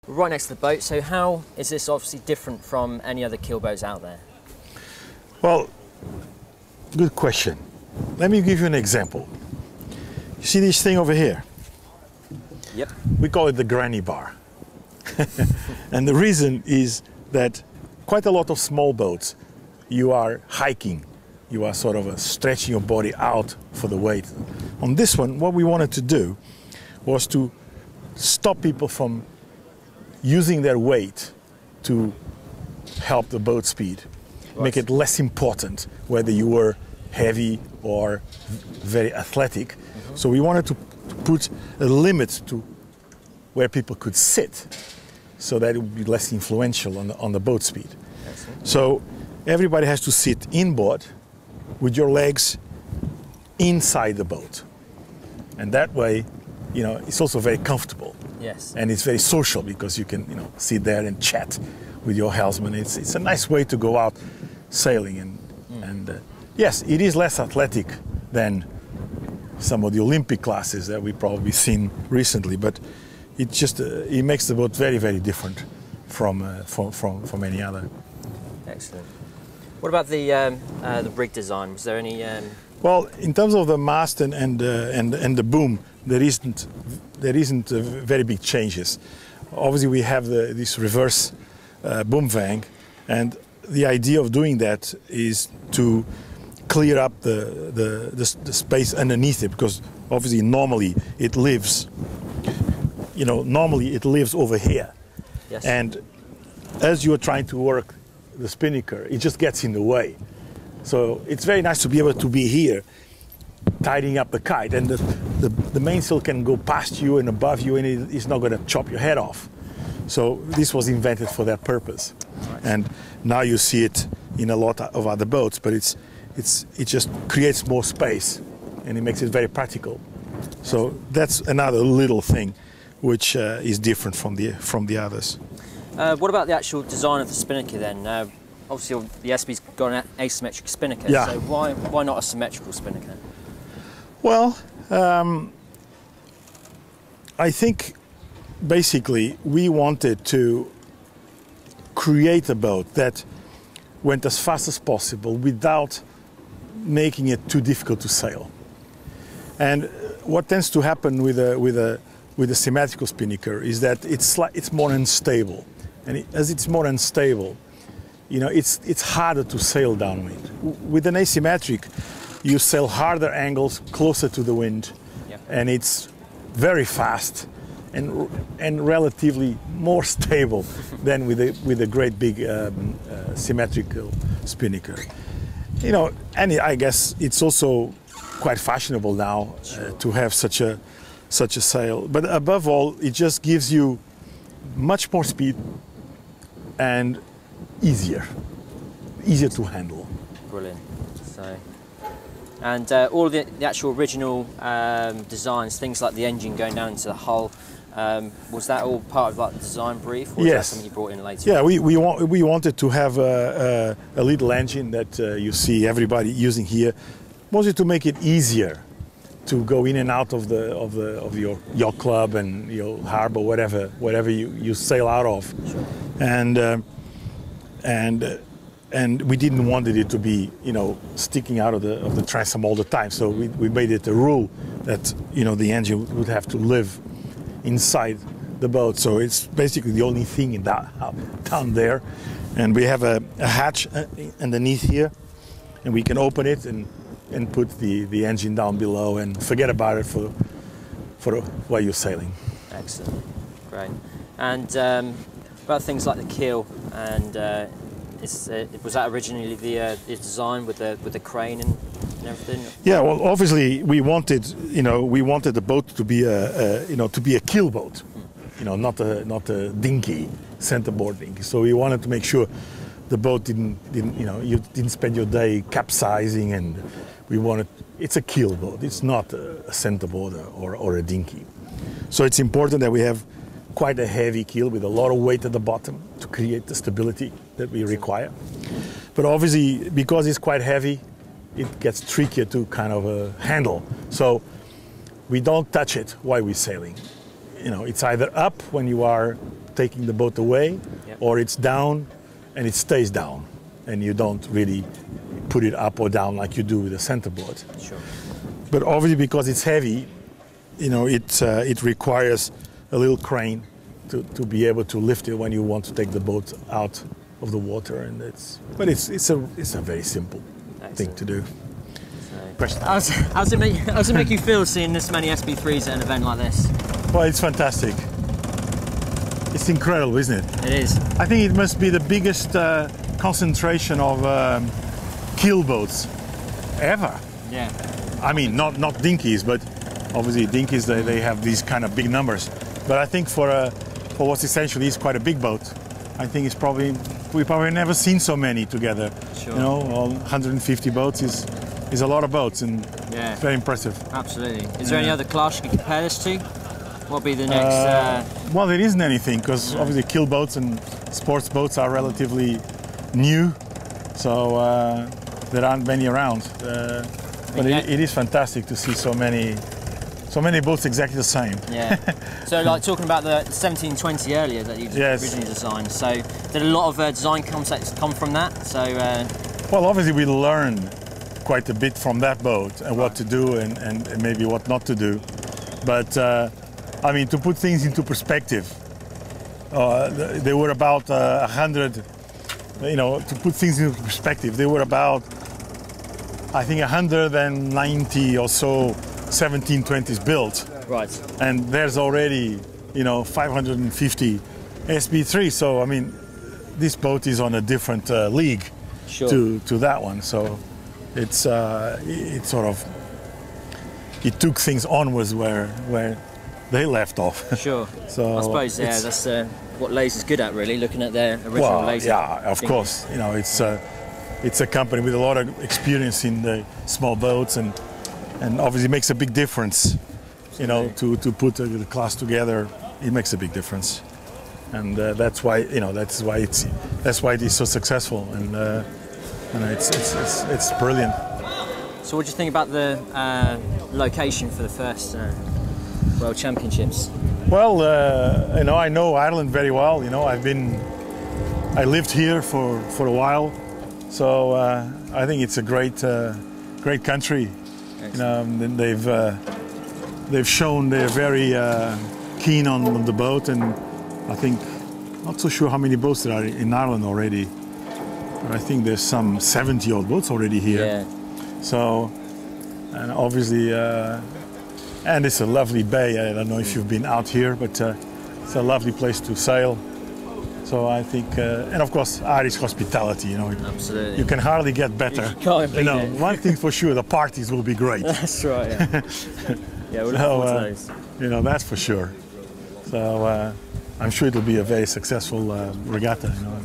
We're right next to the boat, so how is this obviously different from any other keelboats out there? Well, good question. Let me give you an example. You see this thing over here? Yep. We call it the granny bar. And the reason is that quite a lot of small boats, you are hiking, you are sort of stretching your body out for the weight. On this one, what we wanted to do was to stop people from using their weight to help the boat speed, make it less important whether you were heavy or very athletic. So we wanted to put a limit to where people could sit so that it would be less influential on the boat speed. So everybody has to sit inboard with your legs inside the boat. And that way, you know, it's also very comfortable. Yes. And it's very social because you can, you know, sit there and chat with your helmsman. It's a nice way to go out sailing. And yes, it is less athletic than some of the Olympic classes that we've probably seen recently, but it just it makes the boat very, very different from any other. Excellent. What about the rig design? Was there any? Well, in terms of the mast and the boom, there isn't very big changes. Obviously, we have this reverse boom vang, and the idea of doing that is to clear up the space underneath it, because obviously normally it lives, you know, normally it lives over here. Yes. And as you are trying to work the spinnaker, it just gets in the way. So it's very nice to be able to be here, tidying up the kite, and the mainsail can go past you and above you, and it's not going to chop your head off. So this was invented for that purpose. Nice. And now you see it in a lot of other boats, but it just creates more space, and it makes it very practical. So that's another little thing which is different from the others. What about the actual design of the spinnaker then? Obviously the Espy's got an asymmetric spinnaker, yeah. So why not a symmetrical spinnaker? Well, I think basically we wanted to create a boat that went as fast as possible without making it too difficult to sail. And what tends to happen with a symmetrical spinnaker is that it's more unstable, and as it's more unstable, you know, it's harder to sail downwind. With an asymmetric, you sail harder angles closer to the wind, yeah. And it's very fast and relatively more stable than with a great big symmetrical spinnaker. You know, and I guess it's also quite fashionable now to have such a sail. But above all, it just gives you much more speed and easier to handle. Brilliant. So, and all of the actual original designs, things like the engine going down into the hull, was that all part of like the design brief, or was that something you brought in later? Yeah, we wanted to have a little engine that you see everybody using here, mostly to make it easier to go in and out of your yacht club and your harbor, whatever you sail out of. Sure. And we didn't want it to be, you know, sticking out of the transom all the time. So we made it a rule that, you know, the engine would have to live inside the boat. So it's basically the only thing down there. And we have a hatch underneath here, and we can open it and put the engine down below and forget about it for while you're sailing. Excellent, great. And about things like the keel, and was that originally the design with the crane and everything? Yeah, well, obviously we wanted the boat to be a keel boat, you know, not a dinky centerboard dinky. So we wanted to make sure the boat didn't you didn't spend your day capsizing, and it's a keel boat. It's not a centerboard or a dinky. So it's important that we have quite a heavy keel with a lot of weight at the bottom to create the stability that we require. But obviously, because it's quite heavy, it gets trickier to kind of handle. So we don't touch it while we're sailing. You know, it's either up when you are taking the boat away, Yep. or it's down and it stays down, and you don't really put it up or down like you do with a centerboard. Sure. But obviously, because it's heavy, you know, it requires a little crane to be able to lift it when you want to take the boat out of the water, and it's a very simple thing to do. How does it make you feel seeing this many SB3s at an event like this? Well, it's fantastic. It's incredible, isn't it? It is. I think it must be the biggest concentration of keel boats ever. Yeah. I mean, not dinkies, but obviously dinkies they have these kind of big numbers. But I think for what's essentially is quite a big boat, I think we've probably never seen so many together. Sure. You know, all 150 boats is a lot of boats, and it's very impressive. Absolutely. Is there any other class you can compare this to? What'll be the next? Well, there isn't anything, because obviously keel boats and sports boats are relatively new, so there aren't many around. But it is fantastic to see so many boats exactly the same. Yeah. So, like talking about the 1720 earlier that you originally designed. So, did a lot of design concepts come from that? So. Well, obviously we learned quite a bit from that boat and what to do and maybe what not to do. But I mean, to put things into perspective, they were about 100. You know, to put things into perspective, they were about, I think, 190 or so 1720s built. Right. And there's already, you know, 550 SB3. So I mean, this boat is on a different league to that one. So it's sort of, it took things onwards where they left off. Sure. So I suppose that's what Laser's good at, really, looking at their original Laser. Yeah, of course. You know, it's a company with a lot of experience in the small boats, and obviously makes a big difference. You know, to put the class together, it makes a big difference, and that's why it is so successful, and it's brilliant. So, what do you think about the location for the first World Championships? Well, you know, I know Ireland very well. You know, I lived here for a while, so I think it's a great country. You know, they've shown they're very keen on the boat, and I think, not so sure how many boats there are in Ireland already, but I think there's some 70 odd boats already here. Yeah. So, and obviously, and it's a lovely bay. I don't know if you've been out here, but it's a lovely place to sail. So I think, and of course, Irish hospitality. You know, absolutely. You can hardly get better. You know, one thing for sure, the parties will be great. That's right. Yeah, yeah, we'll look forward to those. You know, that's for sure. So I'm sure it'll be a very successful regatta. You know.